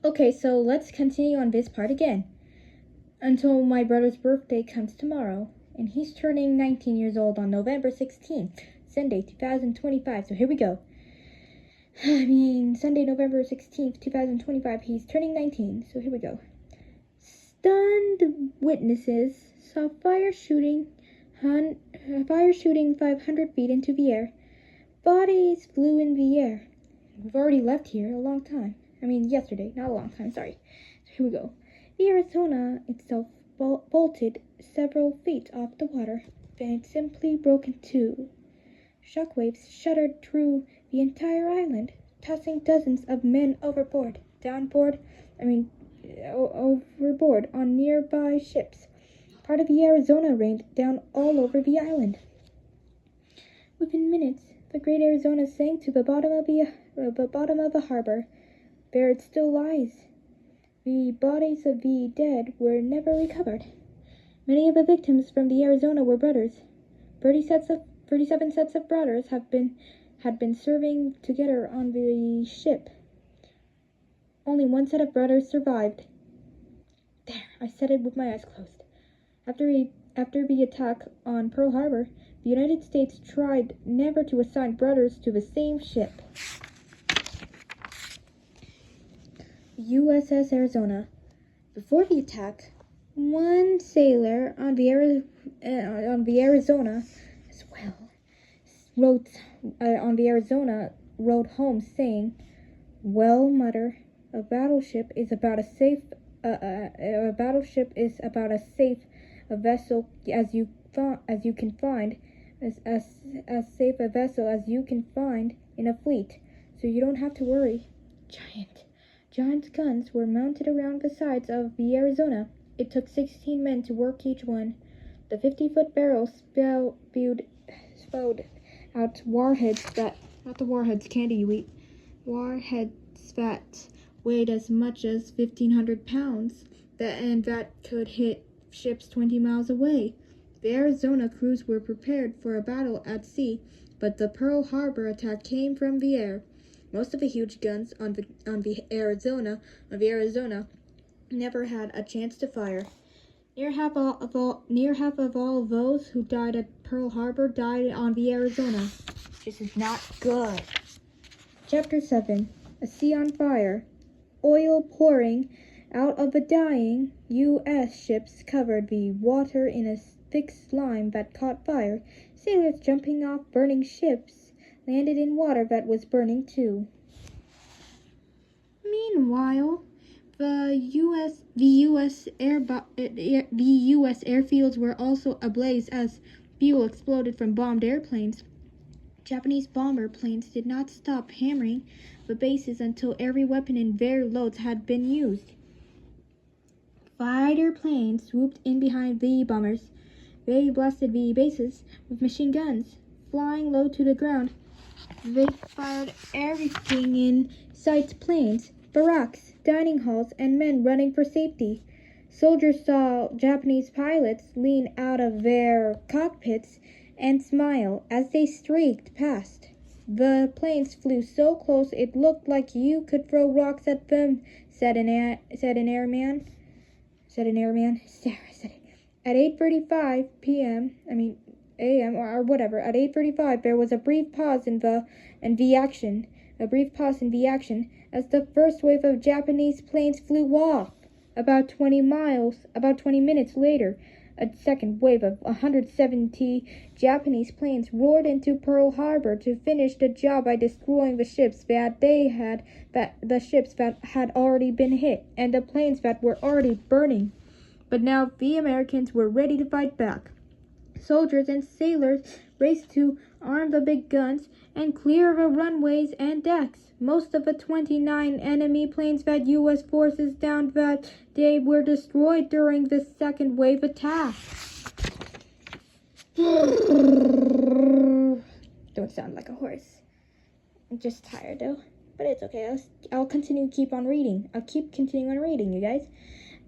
Okay, so let's continue on this part again. Until my brother's birthday comes tomorrow, and he's turning 19 years old on November 16th, Sunday, 2025. So here we go. Sunday, November 16th, 2025, he's turning 19. So here we go. Stunned witnesses saw fire shooting 500 feet into the air. Bodies flew in the air. We've already left here a long time. Yesterday, not a long time, sorry. So here we go. The Arizona itself bolted several feet off the water. Then it simply broke in two. Shockwaves shuddered through the entire island, tossing dozens of men overboard on nearby ships. Part of the Arizona rained down all over the island. Within minutes, the great Arizona sank to the bottom of the harbor. There it still lies. The bodies of the dead were never recovered. Many of the victims from the Arizona were brothers. 37 sets of brothers had been serving together on the ship. Only one set of brothers survived. There, I said it with my eyes closed. After the attack on Pearl Harbor, the United States tried never to assign brothers to the same ship. USS Arizona. Before the attack, one sailor on the Arizona as well wrote home saying, "Well, Mother, a battleship is about as safe a vessel as you can find, as safe a vessel as you can find in a fleet, so you don't have to worry." Giant guns were mounted around the sides of the Arizona. It took 16 men to work each one. The 50-foot barrels spewed out warheads that weighed as much as 1,500 pounds, that could hit ships 20 miles away. The Arizona crews were prepared for a battle at sea, but the Pearl Harbor attack came from the air. Most of the huge guns on the Arizona never had a chance to fire. Near half of all those who died at Pearl Harbor died on the Arizona. This is not good. Chapter 7. A Sea on Fire. Oil pouring out of the dying U.S. ships covered the water in a thick slime that caught fire. Sailors jumping off burning ships landed in water that was burning too. Meanwhile, the U.S. airfields were also ablaze as fuel exploded from bombed airplanes. Japanese bomber planes did not stop hammering the bases until every weapon in their loads had been used. Fighter planes swooped in behind the bombers. They blasted the bases with machine guns. Flying low to the ground, they fired everything in sight: planes, barracks, dining halls, and men running for safety. Soldiers saw Japanese pilots lean out of their cockpits and smile as they streaked past. The planes flew so close it looked like you could throw rocks at them, said an airman. Sarah said it. At 8:35 p.m. a.m. or whatever. At 8:35, there was a brief pause in the action as the first wave of Japanese planes flew off. About 20 minutes later, a second wave of 170 Japanese planes roared into Pearl Harbor to finish the job by destroying the ships that had already been hit and the planes that were already burning. But now the Americans were ready to fight back. Soldiers and sailors raced to arm the big guns and clear the runways and decks. Most of the 29 enemy planes that U.S. forces downed that day were destroyed during the second wave attack. Don't sound like a horse. I'm just tired though, but it's okay. I'll keep on reading, you guys.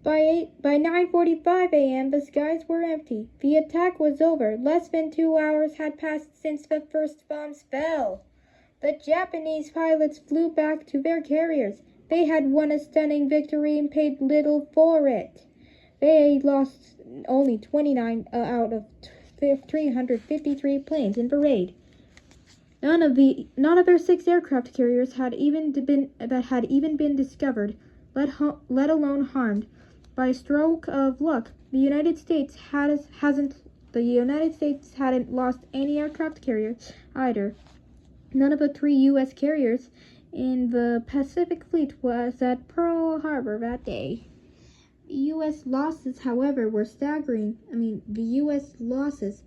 By 9:45 a.m., the skies were empty. The attack was over. Less than 2 hours had passed since the first bombs fell. The Japanese pilots flew back to their carriers. They had won a stunning victory and paid little for it. They lost only 29 out of 353 planes in parade. None of their 6 aircraft carriers had even been discovered, let alone harmed. By a stroke of luck, the United States hadn't lost any aircraft carriers either. None of the 3 U.S. carriers in the Pacific Fleet was at Pearl Harbor that day. The U.S. losses, however, were staggering. The U.S. losses